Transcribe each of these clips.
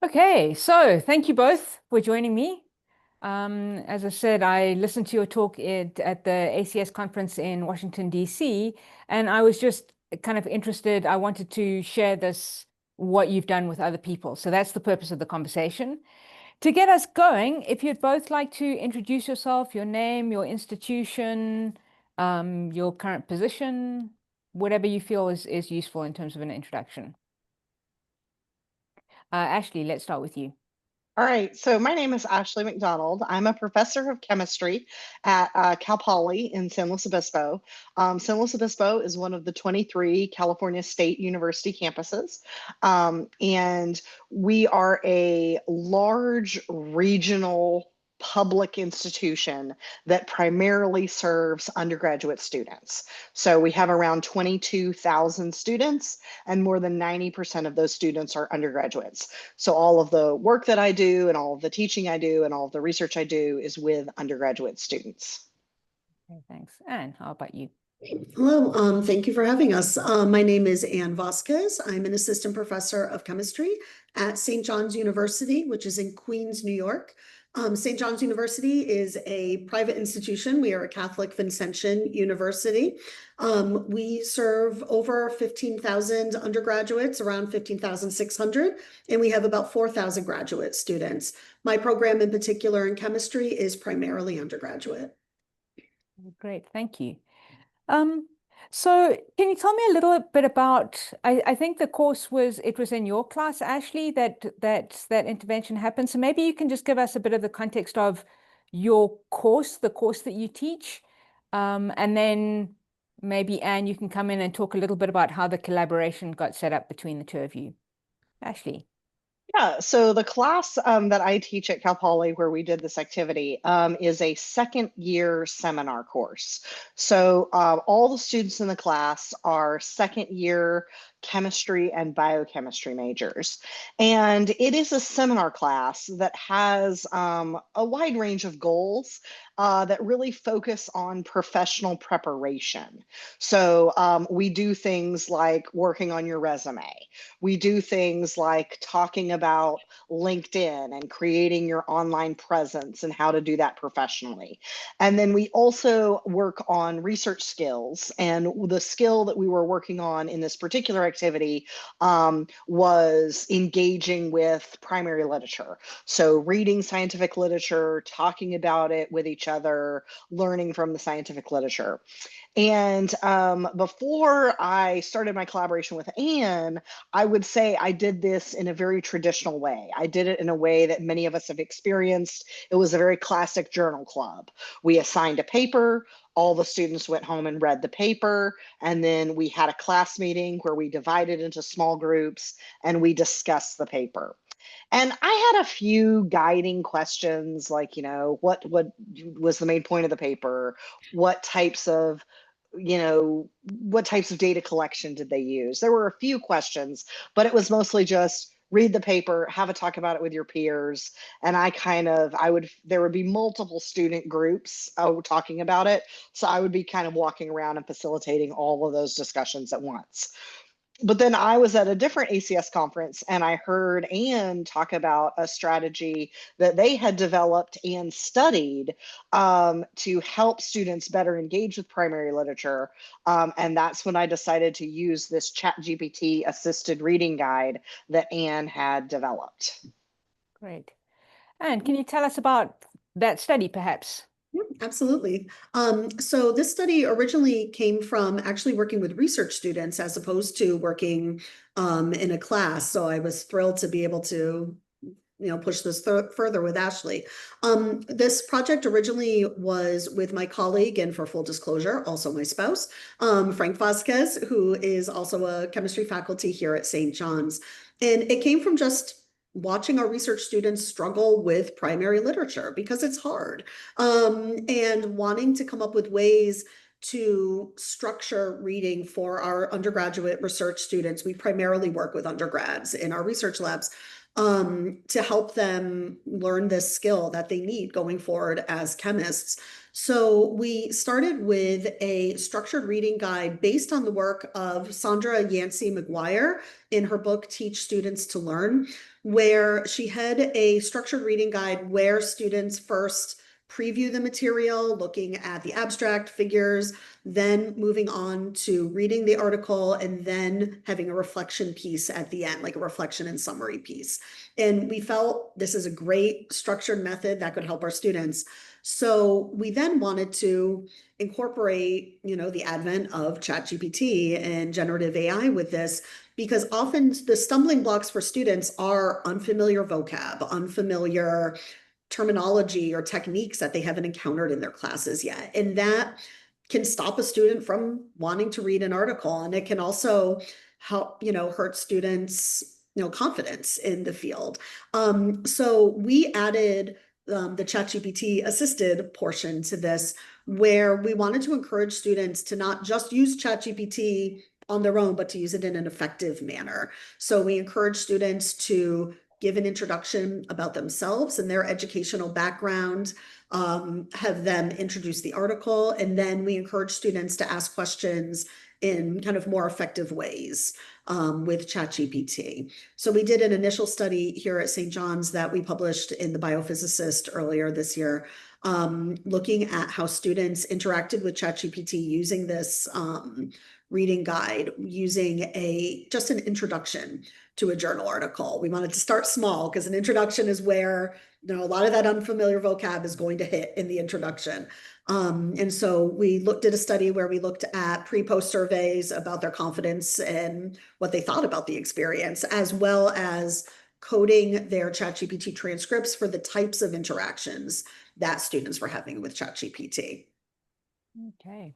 Okay, so thank you both for joining me. As I said, I listened to your talk at the ACS conference in Washington, D.C., and I was just kind of interested. I wanted to share what you've done with other people. So that's the purpose of the conversation. To get us going, if you'd both like to introduce yourself, your name, your institution, your current position, whatever you feel is useful in terms of an introduction. Ashley, let's start with you. All right, so my name is Ashley McDonald. I'm a professor of chemistry at Cal Poly in San Luis Obispo. San Luis Obispo is one of the 23 California State University campuses, and we are a large regional public institution that primarily serves undergraduate students. So we have around 22,000 students, and more than 90% of those students are undergraduates. So all of the work that I do and all of the teaching I do and all of the research I do is with undergraduate students. Okay, thanks. Anne, how about you? Hello, thank you for having us. My name is Ann Vasquez. I'm an assistant professor of chemistry at St. John's University, which is in Queens, New York. St. John's University is a private institution. We are a Catholic Vincentian university. We serve over 15,000 undergraduates, around 15,600, and we have about 4,000 graduate students. My program in particular in chemistry is primarily undergraduate. Great, thank you. So can you tell me a little bit about, I think the course was in your class, Ashley, that intervention happened. So maybe you can just give us a bit of the context of your course, the course that you teach. And then maybe Anne, you can come in and talk a little bit about how the collaboration got set up between the two of you. Ashley. Yeah, so the class that I teach at Cal Poly, where we did this activity, is a second year seminar course. So all the students in the class are second year chemistry and biochemistry majors. And it is a seminar class that has a wide range of goals that really focus on professional preparation. So we do things like working on your resume. We do things like talking about LinkedIn and creating your online presence and how to do that professionally. And then we also work on research skills. And the skill that we were working on in this particular activity was engaging with primary literature. So reading scientific literature, talking about it with each other, learning from the scientific literature. And before I started my collaboration with Anne, I would say I did this in a very traditional way. I did it in a way that many of us have experienced. It was a very classic journal club. We assigned a paper, all the students went home and read the paper, and then we had a class meeting where we divided into small groups and we discussed the paper. And I had a few guiding questions like, what was the main point of the paper? What types of data collection did they use? There were a few questions, but it was mostly just read the paper, have a talk about it with your peers. And there would be multiple student groups talking about it. So I would be kind of walking around and facilitating all of those discussions at once. But then I was at a different ACS conference and I heard Anne talk about a strategy that they had developed and studied to help students better engage with primary literature. And that's when I decided to use this ChatGPT assisted reading guide that Anne had developed. Great. And can you tell us about that study, perhaps? Absolutely. So this study originally came from actually working with research students as opposed to working in a class. So I was thrilled to be able to push this further with Ashley. This project originally was with my colleague, and for full disclosure, also my spouse, Frank Vasquez, who is also a chemistry faculty here at St. John's. And it came from just watching our research students struggle with primary literature because it's hard, and wanting to come up with ways to structure reading for our undergraduate research students. We primarily work with undergrads in our research labs to help them learn this skill that they need going forward as chemists So we started with a structured reading guide based on the work of Sandra Yancey McGuire in her book, Teach Students to Learn, where she had a structured reading guide where students first preview the material, looking at the abstract figures, then moving on to reading the article, and then having a reflection piece at the end, like a reflection and summary piece. And we felt this is a great structured method that could help our students. So we then wanted to incorporate, the advent of ChatGPT and generative AI with this, because often the stumbling blocks for students are unfamiliar vocab, unfamiliar terminology or techniques that they haven't encountered in their classes yet. And that can stop a student from wanting to read an article. And it can also help, hurt students, confidence in the field. So we added the ChatGPT assisted portion to this, where we wanted to encourage students to not just use ChatGPT on their own, but to use it in an effective manner. So we encourage students to give an introduction about themselves and their educational background, have them introduce the article, and then we encourage students to ask questions in kind of more effective ways with ChatGPT. So we did an initial study here at St. John's that we published in the Biophysicist earlier this year, looking at how students interacted with ChatGPT using this reading guide, using just an introduction to a journal article. We wanted to start small because an introduction is where a lot of that unfamiliar vocab is going to hit in the introduction. And so we did a study where we looked at pre-post surveys about their confidence and what they thought about the experience, as well as coding their ChatGPT transcripts for the types of interactions that students were having with ChatGPT. Okay.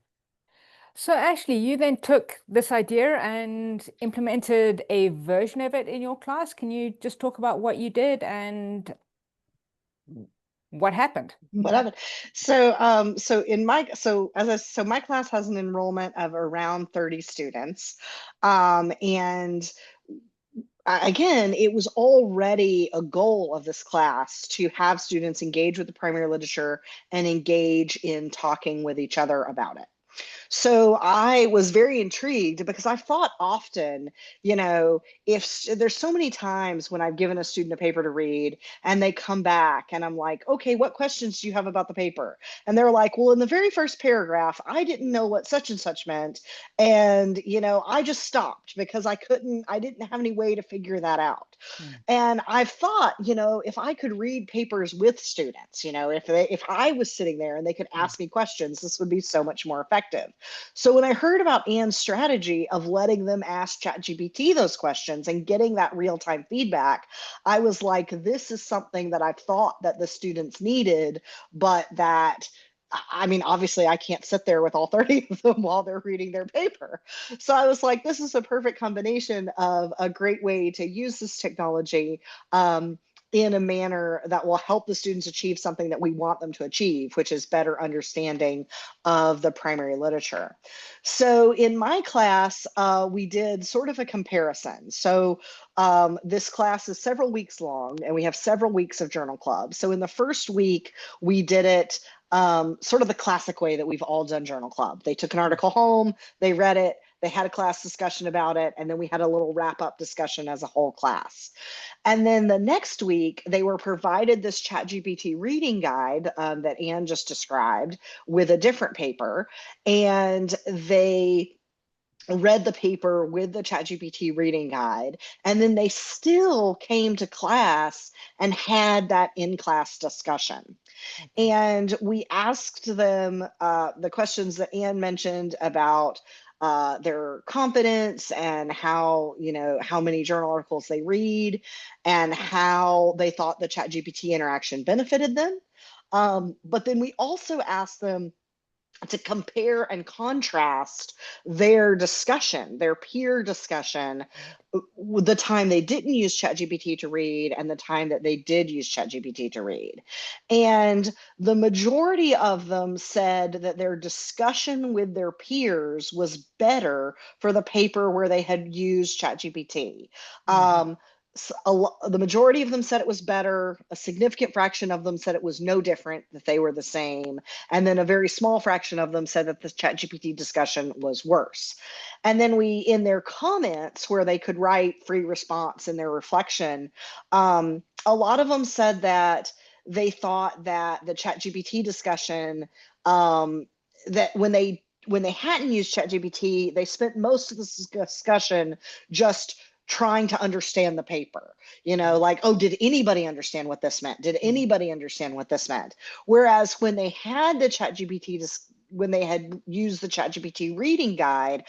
So Ashley, you then took this idea and implemented a version of it in your class. Can you just talk about what you did and what happened? What happened? So my class has an enrollment of around 30 students, and again, it was already a goal of this class to have students engage with the primary literature and engage in talking with each other about it. So I was very intrigued because I've thought often, if there's so many times when I've given a student a paper to read and they come back and I'm like, okay, what questions do you have about the paper? And they're like, well, in the very first paragraph, I didn't know what such and such meant. And, I just stopped because I didn't have any way to figure that out. And I've thought, if I could read papers with students, if I was sitting there and they could ask me questions, this would be so much more effective. So when I heard about Anne's strategy of letting them ask ChatGPT those questions and getting that real-time feedback, I was like, this is something that I've thought that the students needed, but that obviously I can't sit there with all 30 of them while they're reading their paper. So I was like, this is a perfect combination of a great way to use this technology in a manner that will help the students achieve something that we want them to achieve, which is better understanding of the primary literature. So in my class, we did sort of a comparison. So this class is several weeks long and we have several weeks of journal club. So in the first week, we did it sort of the classic way that we've all done journal club. They took an article home, they read it, they had a class discussion about it, and then we had a little wrap-up discussion as a whole class. And then the next week, they were provided this ChatGPT reading guide that Anne just described with a different paper, and they read the paper with the ChatGPT reading guide, and then they still came to class and had that in-class discussion. And we asked them the questions that Anne mentioned about their confidence and how many journal articles they read and how they thought the ChatGPT interaction benefited them. But then we also asked them to compare and contrast their discussion, their peer discussion, the time they didn't use ChatGPT to read and the time that they did use ChatGPT to read. And the majority of them said that their discussion with their peers was better for the paper where they had used ChatGPT. the majority of them said it was better. A significant fraction of them said it was no different, that they were the same. And then a very small fraction of them said that the ChatGPT discussion was worse. And then in their comments where they could write free response in their reflection, a lot of them said that they thought that the ChatGPT discussion, that when they hadn't used ChatGPT, they spent most of the discussion just trying to understand the paper, like, oh, did anybody understand what this meant? Did anybody understand what this meant? Whereas when they had the ChatGPT, when they had used the ChatGPT reading guide,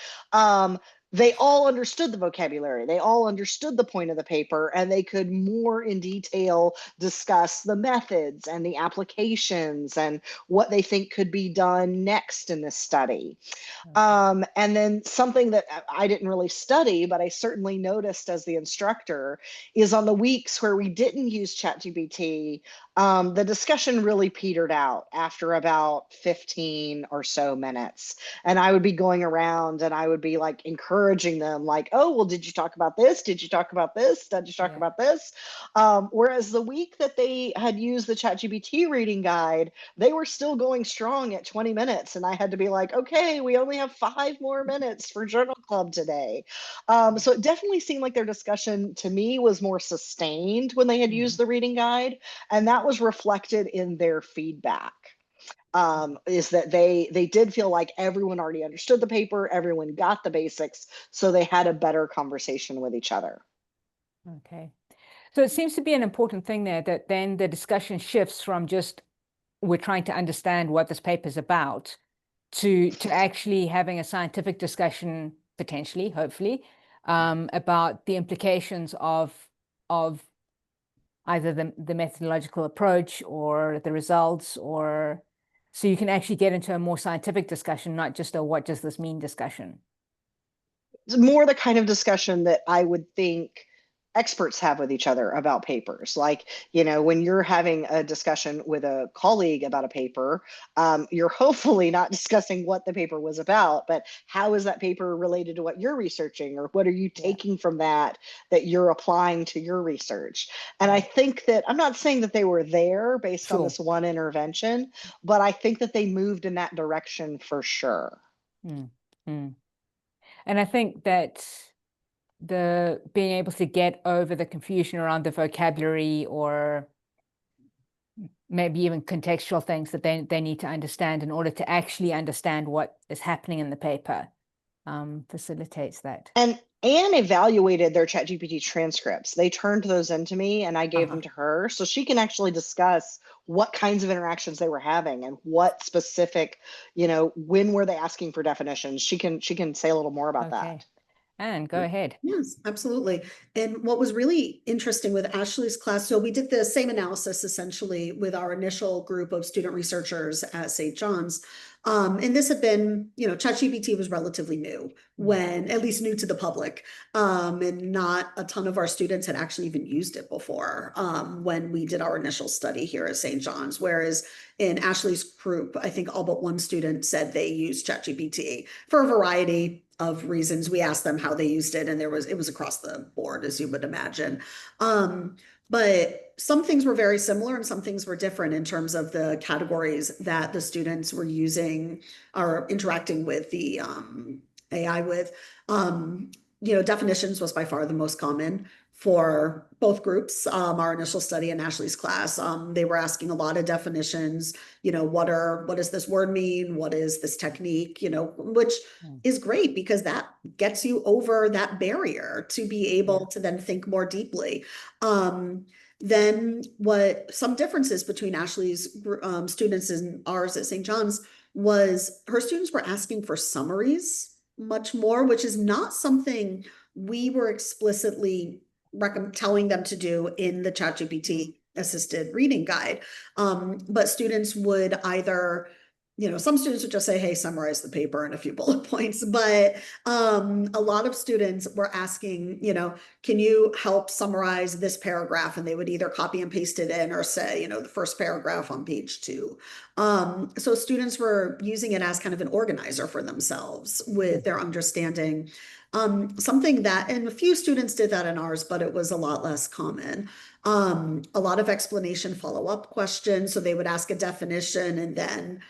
they all understood the vocabulary. They all understood the point of the paper, and they could more in detail discuss the methods and the applications and what they think could be done next in this study. And then something that I didn't really study, but I certainly noticed as the instructor, is on the weeks where we didn't use ChatGPT, the discussion really petered out after about 15 or so minutes. And I would be going around and I would be like encouraging them, like, oh, well, did you talk about this? Did you talk about this? Did you talk about this? Whereas the week that they had used the ChatGPT reading guide, they were still going strong at 20 minutes. And I had to be like, okay, we only have 5 more minutes for journal club today. So it definitely seemed like their discussion to me was more sustained when they had used the reading guide. And that was reflected in their feedback. Is that they did feel like everyone already understood the paper, everyone got the basics, so they had a better conversation with each other. Okay. So it seems to be an important thing there, that then the discussion shifts from just we're trying to understand what this paper is about to actually having a scientific discussion, potentially, hopefully, about the implications of either the methodological approach or the results, or so you can actually get into a more scientific discussion, not just a what does this mean discussion. It's more the kind of discussion that I would think experts have with each other about papers. Like, when you're having a discussion with a colleague about a paper, you're hopefully not discussing what the paper was about, but how is that paper related to what you're researching, or what are you taking from that you're applying to your research? And I think that, I'm not saying that they were there based on this one intervention, but I think that they moved in that direction for sure. And I think that the being able to get over the confusion around the vocabulary, or maybe even contextual things that they need to understand in order to actually understand what is happening in the paper, facilitates that. And Anne evaluated their ChatGPT transcripts. They turned those into me and I gave them to her, so she can actually discuss what kinds of interactions they were having and what specific, when were they asking for definitions. She can say a little more about that. And go ahead. Yes, absolutely. And what was really interesting with Ashley's class, so we did the same analysis essentially with our initial group of student researchers at St. John's. And this had been, ChatGPT was relatively new, at least new to the public. And not a ton of our students had actually even used it before when we did our initial study here at St. John's. Whereas in Ashley's group, I think all but one student said they used ChatGPT for a variety of reasons. We asked them how they used it, and it was across the board, as you would imagine. But some things were very similar and some things were different in terms of the categories that the students were using or interacting with the AI with. Definitions was by far the most common for both groups. Our initial study in Ashley's class, they were asking a lot of definitions. What does this word mean? What is this technique? Which is great because that gets you over that barrier to be able to then think more deeply. Then what some differences between Ashley's students and ours at St. John's was her students were asking for summaries much more, which is not something we were explicitly telling them to do in the ChatGPT assisted reading guide. But students would either, some students would just say, hey, summarize the paper in a few bullet points. But a lot of students were asking, can you help summarize this paragraph? And they would either copy and paste it in or say, the first paragraph on page 2. So students were using it as kind of an organizer for themselves with their understanding. Something that, and a few students did that in ours, but it was a lot less common. A lot of explanation follow-up questions. So they would ask a definition and then,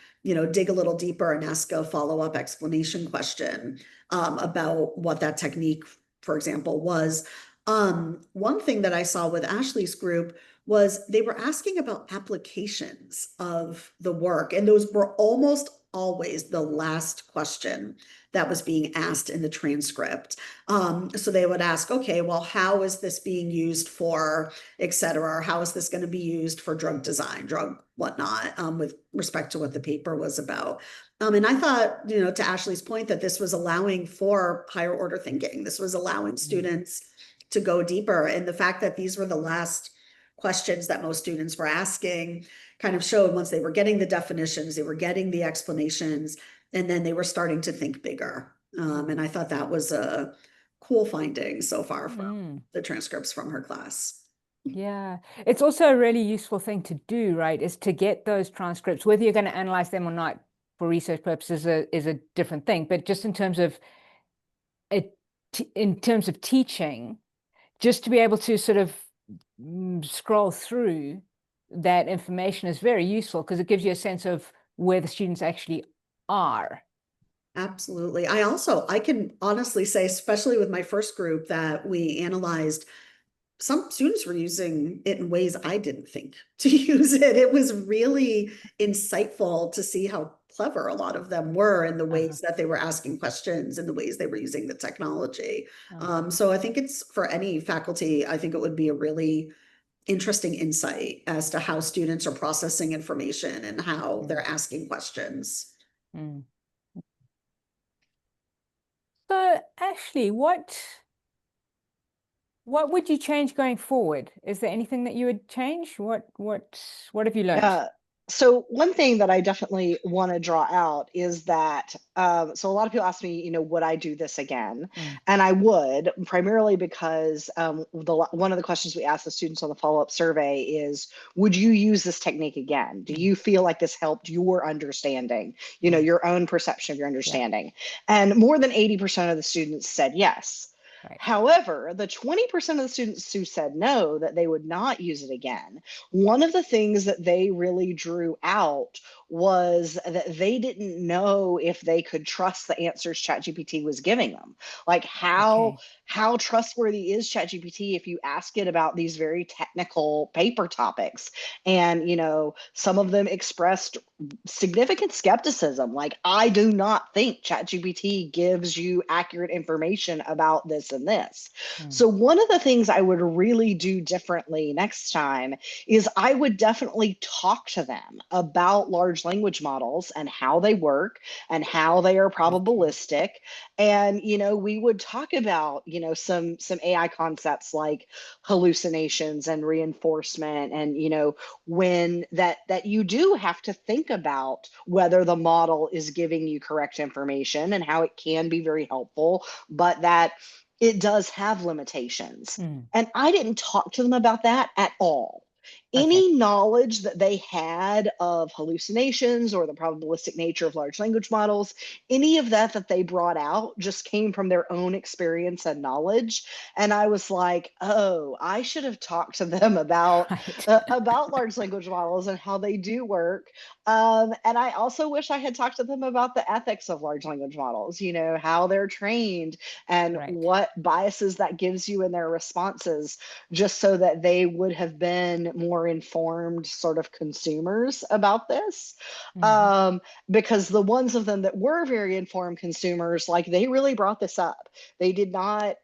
dig a little deeper and ask a follow-up explanation question about what that technique, for example, was. One thing that I saw with Ashley's group was they were asking about applications of the work, and those were almost always the last question that was being asked in the transcript. So they would ask, okay, well, how is this being used for, et cetera, or how is this going to be used for drug design, drug whatnot, with respect to what the paper was about. And I thought, to Ashley's point, that this was allowing for higher order thinking. This was allowing students to go deeper. And the fact that these were the last questions that most students were asking kind of showed once they were getting the definitions, they were getting the explanations, and then they were starting to think bigger. And I thought that was a cool finding so far from the transcripts from her class. Yeah, it's also a really useful thing to do, right? Is to get those transcripts, whether you're going to analyze them or not for research purposes is a different thing. But just in terms of teaching, just to be able to sort of scroll through that information is very useful because it gives you a sense of where the students actually are. Absolutely. I can honestly say, especially with my first group that we analyzed, some students were using it in ways I didn't think to use it. It was really insightful to see how clever a lot of them were in the ways that they were asking questions and the ways they were using the technology. So I think it's for any faculty, I think it would be a really interesting insight as to how students are processing information and how they're asking questions. So Ashley, what would you change going forward? Is there anything that you would change? What have you learned? So one thing that I definitely want to draw out is that, so a lot of people ask me, would I do this again? And I would, primarily because one of the questions we asked the students on the follow-up survey is, would you use this technique again? Do you feel like this helped your understanding, your own perception of your understanding? And more than 80% of the students said yes. Right. However, the 20% of the students who said no, that they would not use it again, one of the things that they really drew out was that they didn't know if they could trust the answers ChatGPT was giving them. Like how trustworthy is ChatGPT if you ask it about these very technical paper topics? And, some of them expressed significant skepticism. Like, I do not think ChatGPT gives you accurate information about this and this. So one of the things I would really do differently next time is I would definitely talk to them about large language models and how they work and how they are probabilistic. And, we would talk about, some AI concepts like hallucinations and reinforcement, and, when that you do have to think about whether the model is giving you correct information and how it can be very helpful, but that it does have limitations. And I didn't talk to them about that at all. Any knowledge that they had of hallucinations or the probabilistic nature of large language models, any of that they brought out just came from their own experience and knowledge. And I was like, oh, I should have talked to them about large language models and how they do work. And I also wish I had talked to them about the ethics of large language models, how they're trained and what biases that gives you in their responses, just so that they would have been more informed sort of consumers about this. Because the ones of them that were very informed consumers, like, they really brought this up. They did not,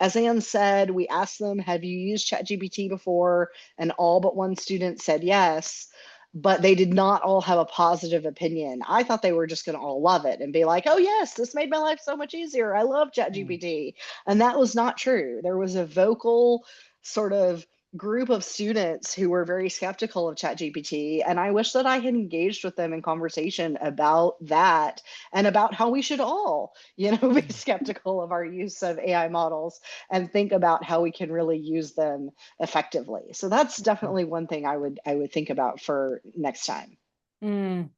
as Anne said, we asked them, have you used ChatGPT before? And all but one student said yes. But they did not all have a positive opinion. I thought they were just going to all love it and be like, oh yes, this made my life so much easier. I love ChatGPT. And that was not true. There was a vocal sort of group of students who were very skeptical of ChatGPT. And I wish that I had engaged with them in conversation about that and about how we should all, be skeptical of our use of AI models and think about how we can really use them effectively. So that's definitely one thing I would think about for next time. No,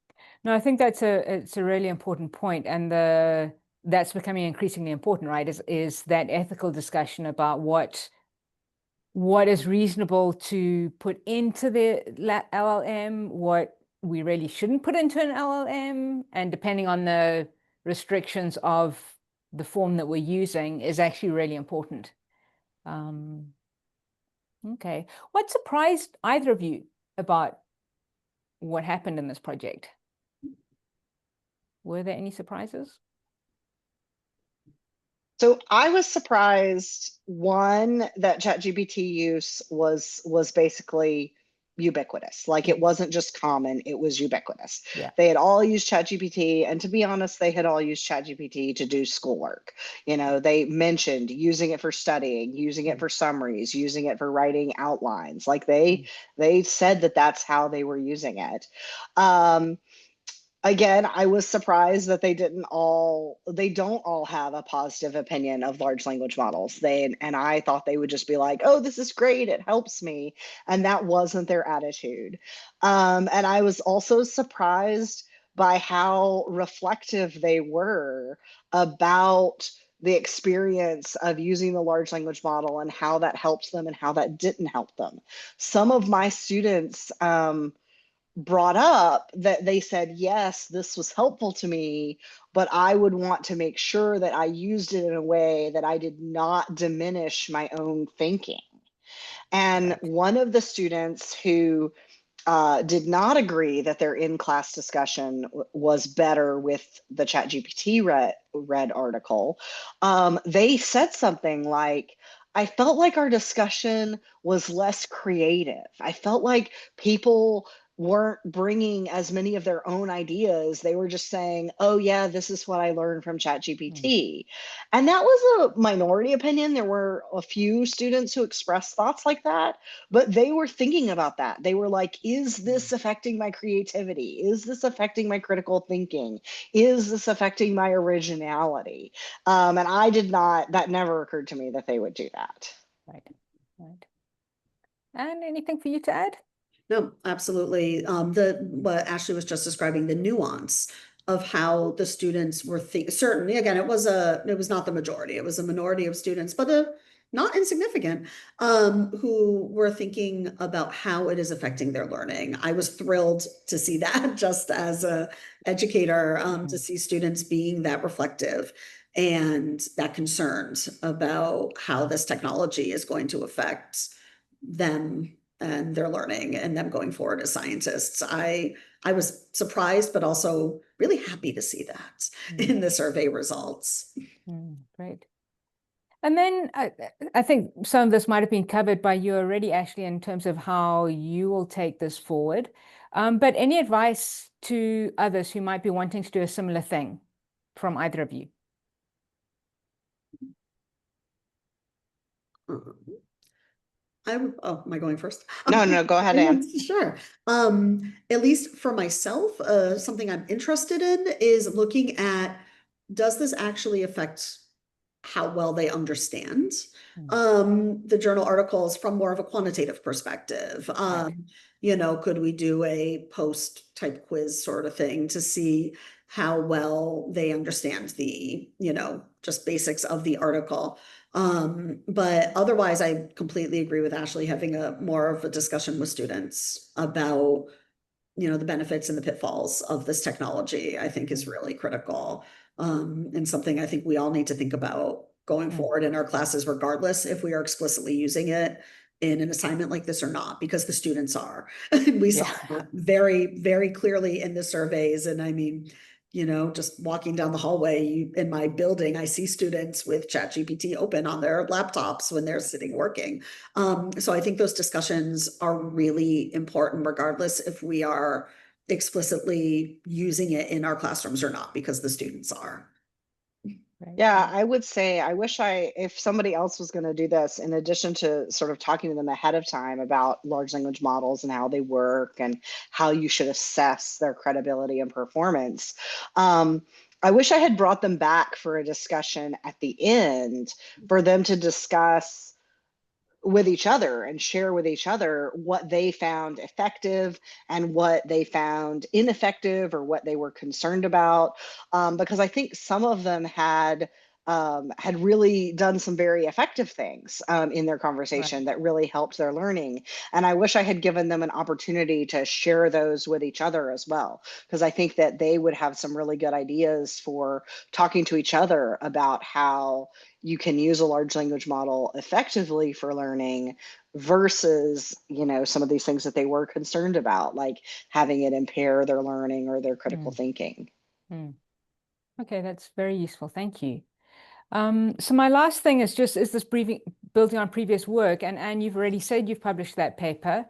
I think it's a really important point. And the that's becoming increasingly important, right? Is that ethical discussion about what is reasonable to put into the LLM, what we really shouldn't put into an LLM, and depending on the restrictions of the form that we're using is actually really important. Okay. What surprised either of you about what happened in this project? Were there any surprises? So I was surprised, one, that ChatGPT use was basically ubiquitous. Like it wasn't just common, it was ubiquitous. Yeah. They had all used ChatGPT, and to be honest, they had all used ChatGPT to do schoolwork. You know, they mentioned using it for studying, using it for summaries, using it for writing outlines. Like they said that that's how they were using it. Again, I was surprised that they don't all have a positive opinion of large language models. And I thought they would just be like, oh, this is great, it helps me. And that wasn't their attitude. And I was also surprised by how reflective they were about the experience of using the large language model and how that helps them and how that didn't help them. Some of my students, brought up that they said, yes, this was helpful to me, but I would want to make sure that I used it in a way that I did not diminish my own thinking. And one of the students who did not agree that their in-class discussion was better with the ChatGPT read article, they said something like, I felt like our discussion was less creative. I felt like people weren't bringing as many of their own ideas. They were just saying, oh yeah, this is what I learned from ChatGPT. And that was a minority opinion. There were a few students who expressed thoughts like that, but they were thinking about that. They were like, is this affecting my creativity? Is this affecting my critical thinking? Is this affecting my originality? And I did not, that never occurred to me that they would do that. Right. And anything for you to add? No, absolutely. What Ashley was just describing, the nuance of how the students were certainly, again, it was not the majority, it was a minority of students, but not insignificant, who were thinking about how it is affecting their learning. I was thrilled to see that just as a educator, to see students being that reflective and that concerned about how this technology is going to affect them and their learning and them going forward as scientists. I was surprised, but also really happy to see that in the survey results. Great. And then I think some of this might have been covered by you already, Ashley, in terms of how you will take this forward. But any advice to others who might be wanting to do a similar thing from either of you? Am I going first? No, go ahead, Anne. Sure. At least for myself, something I'm interested in is looking at, does this actually affect how well they understand the journal articles from more of a quantitative perspective? You know, could we do a post type quiz sort of thing to see how well they understand the, you know, just basics of the article? But otherwise, I completely agree with Ashley, having a more of a discussion with students about, you know, the benefits and the pitfalls of this technology, I think is really critical. And something I think we all need to think about going forward in our classes, regardless if we are explicitly using it in an assignment like this or not, because the students are. We saw that very, very clearly in the surveys. And I mean, you know, just walking down the hallway in my building, I see students with ChatGPT open on their laptops when they're sitting working. So I think those discussions are really important, regardless if we are explicitly using it in our classrooms or not, because the students are. Yeah, I would say, I wish if somebody else was going to do this, in addition to sort of talking to them ahead of time about large language models and how they work and how you should assess their credibility and performance, I wish I had brought them back for a discussion at the end for them to discuss with each other and share with each other what they found effective and what they found ineffective or what they were concerned about. Because I think some of them had really done some very effective things in their conversation that really helped their learning. And I wish I had given them an opportunity to share those with each other as well, because I think that they would have some really good ideas for talking to each other about how you can use a large language model effectively for learning versus, you know, some of these things that they were concerned about, like having it impair their learning or their critical thinking. Okay, that's very useful. Thank you. So my last thing is this building on previous work, and you've already said you've published that paper.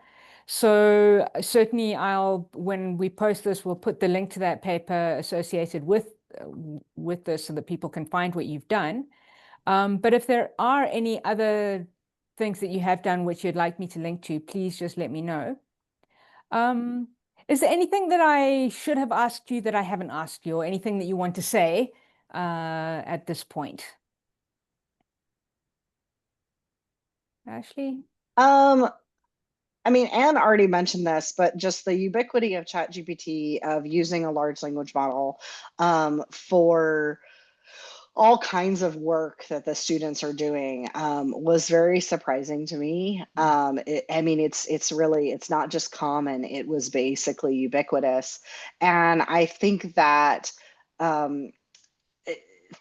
So certainly when we post this, we'll put the link to that paper associated with this so that people can find what you've done. But if there are any other things that you have done which you'd like me to link to, please just let me know. Is there anything that I should have asked you that I haven't asked you, or anything that you want to say at this point? Ashley? I mean, Anne already mentioned this, but just the ubiquity of ChatGPT, of using a large language model for all kinds of work that the students are doing was very surprising to me. I mean, it's not just common, it was basically ubiquitous. And I think that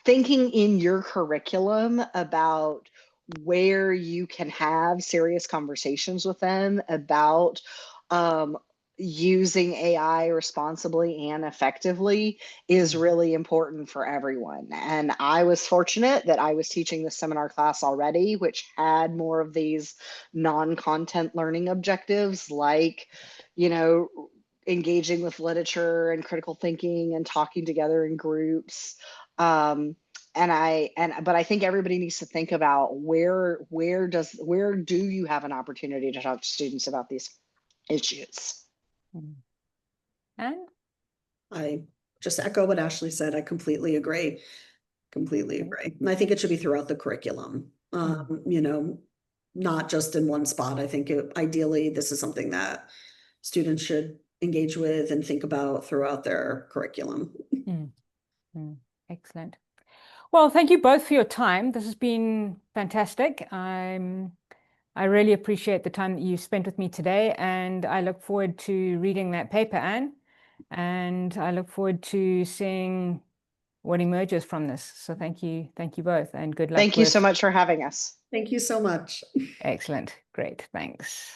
thinking in your curriculum about where you can have serious conversations with them about using AI responsibly and effectively is really important for everyone. And I was fortunate that I was teaching this seminar class already, which had more of these non-content learning objectives, like, you know, engaging with literature and critical thinking and talking together in groups. But I think everybody needs to think about where do you have an opportunity to talk to students about these issues? And I just echo what Ashley said. I completely agree. Completely agree. And I think it should be throughout the curriculum, you know, not just in one spot. I think ideally this is something that students should engage with and think about throughout their curriculum. Excellent. Well, thank you both for your time. This has been fantastic. I really appreciate the time that you spent with me today, and I look forward to reading that paper, Anne, and I look forward to seeing what emerges from this. So thank you both, and good luck. Thank you so much for having us. Thank you so much. Excellent. Great. Thanks.